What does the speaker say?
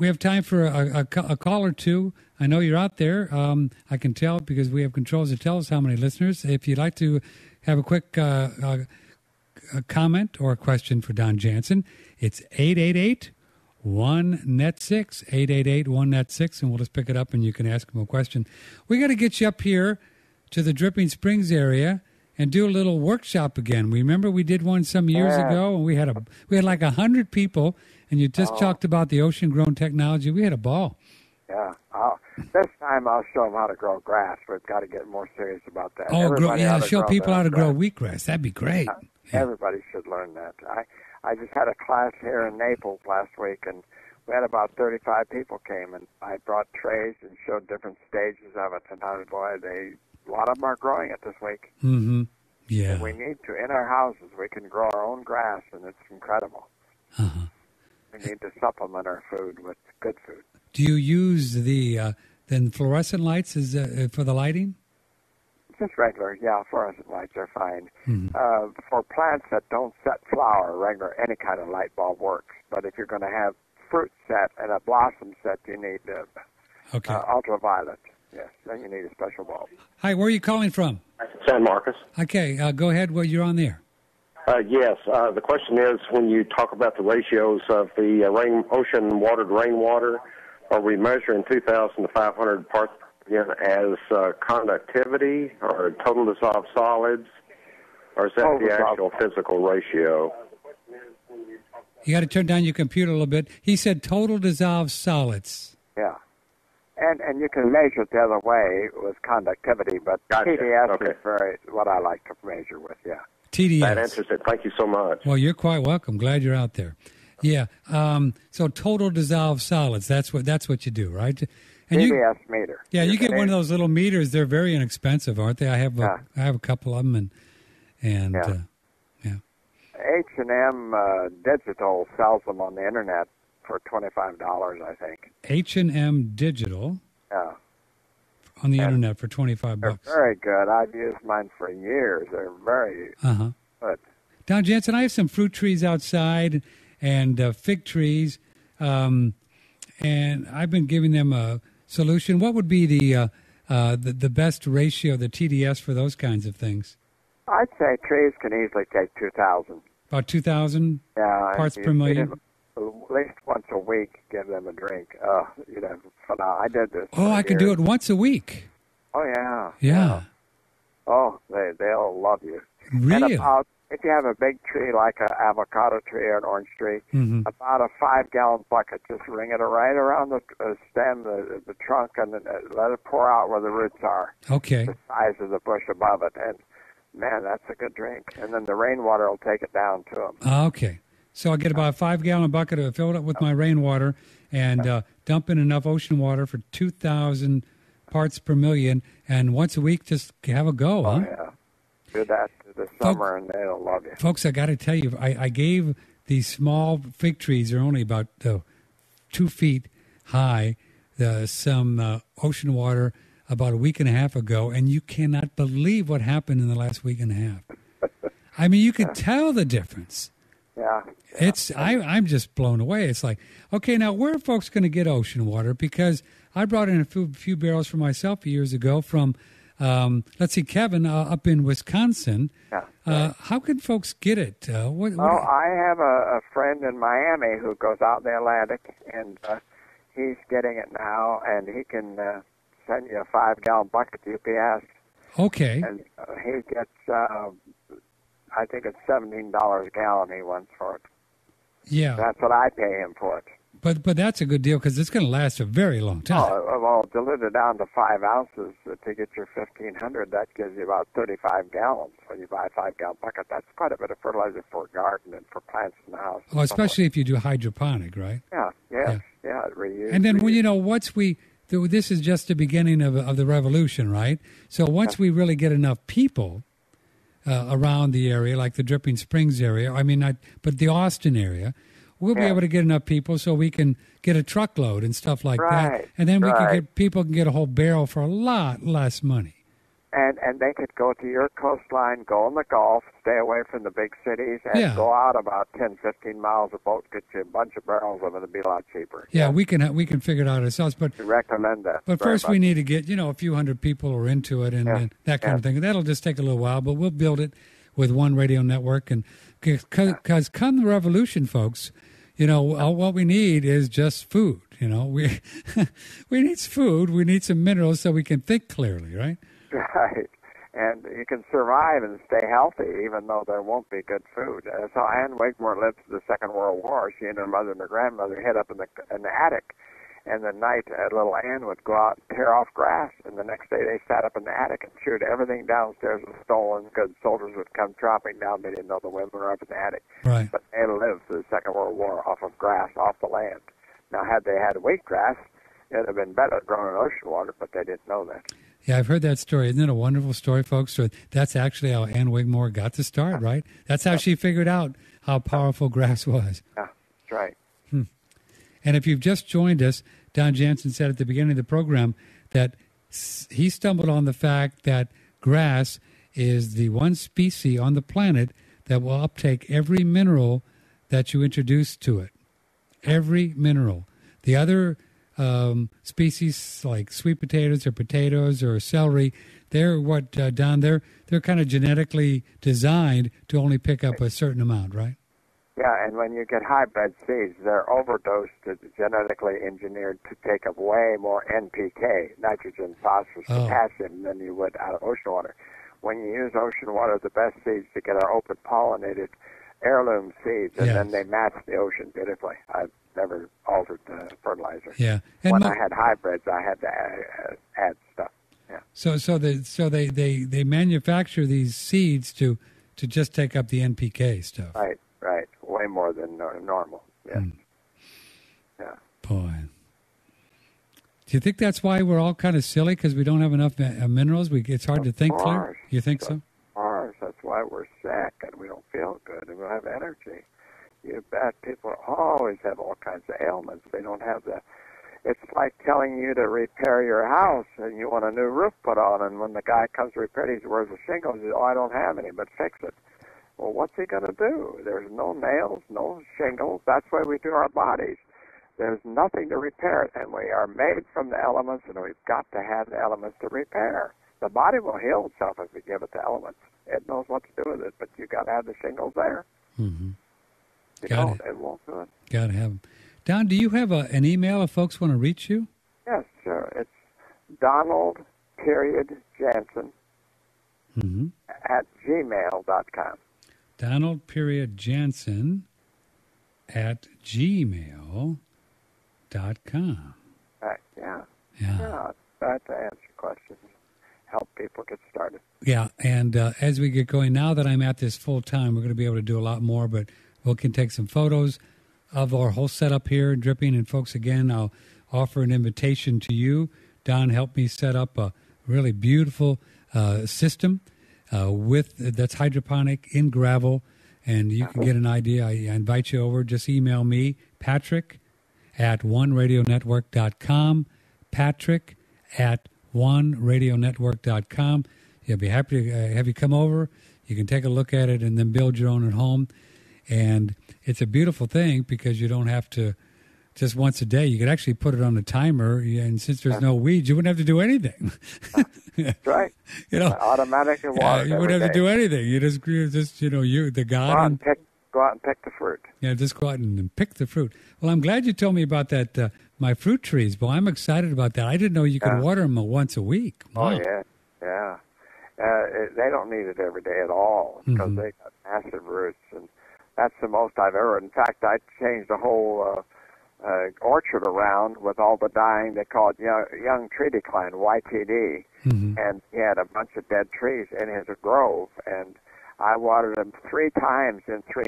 We have time for a call or two. I know you're out there. I can tell because we have controls that tell us how many listeners. If you'd like to have a quick a comment or a question for Don Jansen, it's 888-1-NET6, 888-1-NET6, and we'll just pick it up and you can ask him a question. We got to get you up here to the Dripping Springs area and do a little workshop again. Remember we did one some years ago, and we had like 100 people, and you just talked about the ocean-grown technology. We had a ball. Yeah. This time I'll show them how to grow grass. We've got to get more serious about that. Show people how to grow wheatgrass. That'd be great. Everybody should learn that. I just had a class here in Naples last week, and we had about 35 people came, and I brought trays and showed different stages of it, and a lot of them are growing it this week. Mm-hmm. Yeah. And we need to, in our houses, we can grow our own grass, and it's incredible. Uh-huh. We need to supplement our food with good food. Do you use the fluorescent lights for the lighting? Just regular, fluorescent lights are fine. Mm-hmm. For plants that don't set flower, any kind of light bulb works. But if you're going to have fruit set and a blossom set, you need ultraviolet. Yes, then you need a special bulb. Hi, where are you calling from? San Marcos. Okay, go ahead. Well, you're on there. Yes. The question is, when you talk about the ratios of the ocean-watered rainwater, are we measuring 2,000 to 500 parts per million as conductivity or total dissolved solids, or is that the actual physical ratio? You got to turn down your computer a little bit. He said total dissolved solids. Yeah. And you can measure it the other way with conductivity, but TDS is what I like to measure with, TDS. That answers it. Thank you so much. Well, you're quite welcome. Glad you're out there. Yeah. So total dissolved solids, that's what you do, right? And TDS meter. Yeah, you get one of those little meters. They're very inexpensive, aren't they? I have a couple of them, and H&M Digital sells them on the internet for $25, I think. H&M Digital. Yeah. On the internet for $25. They're very good. I've used mine for years. They're very good. Don Jansen, I have some fruit trees outside and fig trees, and I've been giving them a solution. What would be the best ratio, the TDS, for those kinds of things? I'd say trees can easily take 2,000. About 2,000 parts per million? At least once a week, give them a drink. I did this. Oh, I can do it once a week. Oh, yeah. Yeah. Oh, they'll love you. Really? And if you have a big tree like an avocado tree or an orange tree, about a 5-gallon bucket, just ring it right around the stem, the trunk, and then let it pour out where the roots are. Okay. The size of the bush above it. And, man, that's a good drink. And then the rainwater will take it down to them. Okay. So I get about a 5-gallon bucket of fill it up with my rainwater and dump in enough ocean water for 2,000 parts per million, and once a week just have a go, huh? Yeah. Do that this summer, and they'll love you. Folks, I got to tell you, I gave these small fig trees, they're only about 2 feet high, some ocean water about a week and a half ago, and you cannot believe what happened in the last week and a half. I mean, you could tell the difference. Yeah. I'm just blown away. It's like, okay, now where are folks going to get ocean water? Because I brought in a few barrels for myself years ago from, Kevin up in Wisconsin. Yeah. How can folks get it? I have a friend in Miami who goes out in the Atlantic, and he's getting it now, and he can send you a 5-gallon bucket UPS. Okay. And he gets... I think it's $17 a gallon he wants for it. Yeah. That's what I pay him for it. But that's a good deal because it's going to last a very long time. Well, diluted down to 5 ounces to get your 1,500, that gives you about 35 gallons. When you buy a 5-gallon bucket, that's quite a bit of fertilizer for a garden and for plants in the house. Well, especially if you do hydroponic, right? Yeah, reuse. And then, this is just the beginning of the revolution, right? So once we really get enough people around the area, like the Dripping Springs area, but the Austin area, we'll be able to get enough people so we can get a truckload and stuff like that. And then people can get a whole barrel for a lot less money. And they could go to your coastline, go in the Gulf, stay away from the big cities, and go out about 10, 15 miles. A boat get you a bunch of barrels of it. It'd be a lot cheaper. Yeah, we can figure it out ourselves. But we recommend that. But first, we need to get a few hundred people are into it and that kind of thing. That'll just take a little while, but we'll build it with One Radio Network. And because come the revolution, folks, what we need is just food. We we need food. We need some minerals so we can think clearly, right? Right. And you can survive and stay healthy even though there won't be good food. So Anne Wigmore lived through the Second World War. She and her mother and her grandmother hid up in the attic. And the night, little Anne would go out and tear off grass. And the next day they sat up in the attic and chewed everything downstairs was stolen because soldiers would come tromping down. They didn't know the women were up in the attic. Right. But they lived through the Second World War off of grass, off the land. Now, had they had wheatgrass, it would have been better grown in ocean water, but they didn't know that. Yeah, I've heard that story. Isn't it a wonderful story, folks? So that's actually how Anne Wigmore got to start, right? That's how she figured out how powerful grass was. Yeah, that's right. And if you've just joined us, Don Jansen said at the beginning of the program that he stumbled on the fact that grass is the one species on the planet that will uptake every mineral that you introduce to it. Every mineral. The other species like sweet potatoes or celery, they're Don, they're kind of genetically designed to only pick up a certain amount, right? Yeah, and when you get hybrid seeds, they're overdosed, genetically engineered to take up way more NPK, nitrogen, phosphorus, potassium, than you would out of ocean water. When you use ocean water, the best seeds to get are open pollinated heirloom seeds, and then they match the ocean beautifully. I've never altered the fertilizer. Yeah. And when I had hybrids, I had to add stuff. Yeah. So they manufacture these seeds to just take up the NPK stuff. Right. Way more than normal. Yeah. Yeah. Boy. Do you think that's why we're all kind of silly because we don't have enough minerals? It's hard to think clear. You think so? That's why we're sick and we don't feel good and we don't have energy. You bet. People always have all kinds of ailments. They don't have the. It's like telling you to repair your house and you want a new roof put on, and when the guy comes to repair it, he wears a shingle. He says, "Oh, I don't have any, but fix it." Well, what's he going to do? There's no nails, no shingles. That's why we do our bodies. There's nothing to repair it, and we are made from the elements, and we've got to have the elements to repair. The body will heal itself if we give it the elements. It knows what to do with it, but you got to have the shingles there. Mm-hmm. It won't do it. Got to have them. Don, do you have an email if folks want to reach you? Yes, sure. It's Donald.Jansen at gmail.com. Donald.Jansen at gmail.com. Right, yeah. That's to answer questions, help people get started. Yeah, and as we get going, now that I'm at this full time, we're going to be able to do a lot more, but we can take some photos of our whole setup here, dripping. And folks, again, I'll offer an invitation to you. Don helped me set up a really beautiful system that's hydroponic in gravel, and you can get an idea. I invite you over. Just email me, Patrick at oneradionetwork.com, Patrick at oneradionetwork.com. I'll be happy to have you come over. You can take a look at it and then build your own at home. And it's a beautiful thing because you don't have to just once a day. You could actually put it on a timer, and since there's no weeds, you wouldn't have to do anything. That's right. Automatic water. You wouldn't have to do anything. You the garden. Go out and pick the fruit. Yeah, just go out and pick the fruit. Well, I'm glad you told me about that. My fruit trees. Well, I'm excited about that. I didn't know you could water them once a week. Wow. Oh yeah. They don't need it every day at all because they got massive roots, and that's the most I've ever. In fact, I changed the whole orchard around with all the dying. They call it young tree decline, YTD, and he had a bunch of dead trees in his grove, and I watered them 3 times in 3